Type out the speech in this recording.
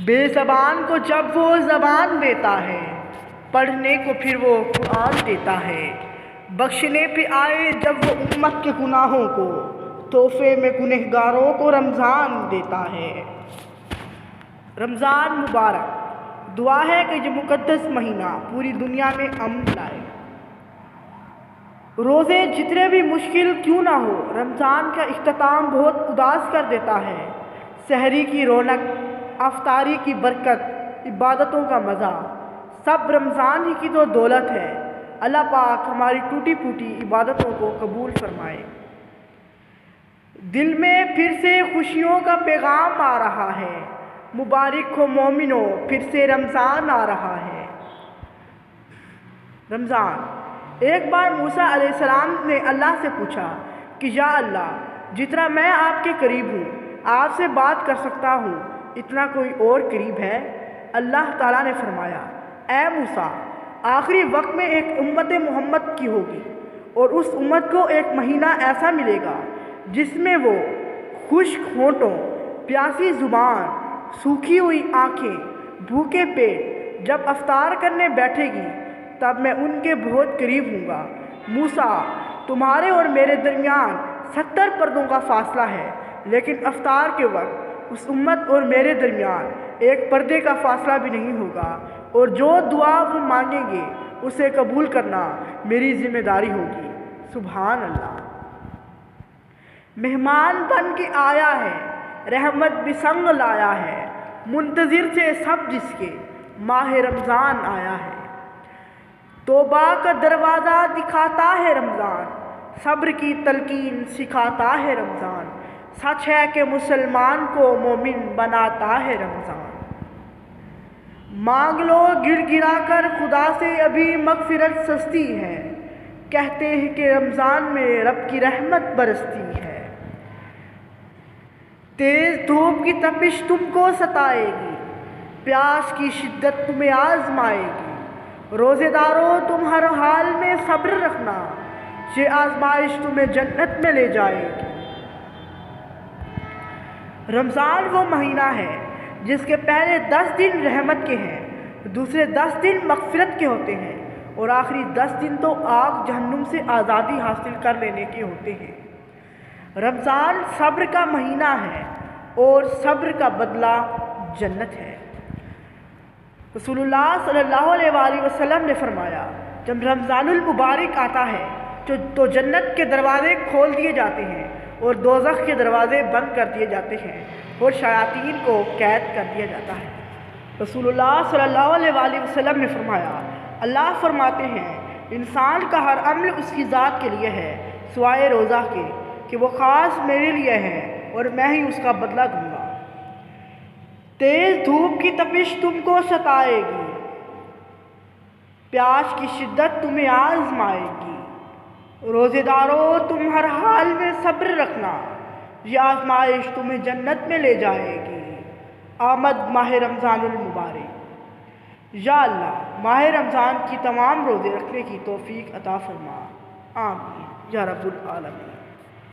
بے زبان کو جب وہ زبان دیتا ہے، پڑھنے کو پھر وہ قرآن دیتا ہے۔ بخشنے پہ آئے جب وہ امت کے گناہوں کو، تحفے میں گنہگاروں کو رمضان دیتا ہے۔ رمضان مبارک، دعا ہے کہ یہ مقدس مہینہ پوری دنیا میں امن لائے۔ روزے جتنے بھی مشکل کیوں نہ ہو، رمضان کا اختتام بہت اداس کر دیتا ہے۔ سحری کی رونق، افطاری کی برکت، عبادتوں کا مزہ، سب رمضان ہی کی تو دولت ہے۔ اللہ پاک ہماری ٹوٹی پھوٹی عبادتوں کو قبول فرمائے۔ دل میں پھر سے خوشیوں کا پیغام آ رہا ہے، مبارک ہو مومنو، پھر سے رمضان آ رہا ہے۔ رمضان۔ ایک بار موسیٰ علیہ السلام نے اللہ سے پوچھا کہ یا اللہ، جتنا میں آپ کے قریب ہوں، آپ سے بات کر سکتا ہوں، اتنا کوئی اور قریب ہے؟ اللہ تعالیٰ نے فرمایا، اے موسیٰ، آخری وقت میں ایک امت محمد کی ہوگی، اور اس امت کو ایک مہینہ ایسا ملے گا جس میں وہ خشک ہونٹوں، پیاسی زبان، سوکھی ہوئی آنکھیں، بھوکے پیٹ جب افطار کرنے بیٹھے گی، تب میں ان کے بہت قریب ہوں گا۔ موسیٰ، تمہارے اور میرے درمیان 70 پردوں کا فاصلہ ہے، لیکن افطار کے وقت اس امت اور میرے درمیان ایک پردے کا فاصلہ بھی نہیں ہوگا، اور جو دعا وہ مانگیں گے اسے قبول کرنا میری ذمہ داری ہوگی۔ سبحان اللہ۔ مہمان بن کے آیا ہے، رحمت بھی سنگ لایا ہے، منتظر تھے سب جس کے، ماہ رمضان آیا ہے۔ توبہ کا دروازہ دکھاتا ہے رمضان، صبر کی تلقین سکھاتا ہے رمضان، سچ ہے کہ مسلمان کو مومن بناتا ہے رمضان۔ مانگ لو گر گرا کر خدا سے، ابھی مغفرت سستی ہے، کہتے ہیں کہ رمضان میں رب کی رحمت برستی ہے۔ تیز دھوپ کی تپش تم کو ستائے گی، پیاس کی شدت تمہیں آزمائے گی، روزے دارو تم ہر حال میں صبر رکھنا، یہ آزمائش تمہیں جنت میں لے جائے گی۔ رمضان وہ مہینہ ہے جس کے پہلے 10 دن رحمت کے ہیں، دوسرے 10 دن مغفرت کے ہوتے ہیں، اور آخری 10 دن تو آگ جہنم سے آزادی حاصل کر لینے کے ہوتے ہیں۔ رمضان صبر کا مہینہ ہے، اور صبر کا بدلہ جنت ہے۔ رسول اللہ صلی اللہ علیہ وآلہ وسلم نے فرمایا، جب رمضان المبارک آتا ہے تو جنت کے دروازے کھول دیے جاتے ہیں، اور دوزخ کے دروازے بند کر دیے جاتے ہیں، اور شیاطین کو قید کر دیا جاتا ہے۔ رسول اللہ صلی اللہ علیہ وآلہ وسلم نے فرمایا، اللہ فرماتے ہیں، انسان کا ہر عمل اس کی ذات کے لیے ہے، سوائے روزہ کے کہ وہ خاص میرے لیے ہے، اور میں ہی اس کا بدلہ دوں گا۔ تیز دھوپ کی تپش تم کو ستائے گی، پیاس کی شدت تمہیں آزمائے گی، روزے دارو تم ہر حال میں صبر رکھنا، یہ آزمائش تمہیں جنت میں لے جائے گی۔ آمد ماہ رمضان المبارک۔ یا اللہ، ماہ رمضان کی تمام روزے رکھنے کی توفیق عطا فرما، آمین یا رب العالمین۔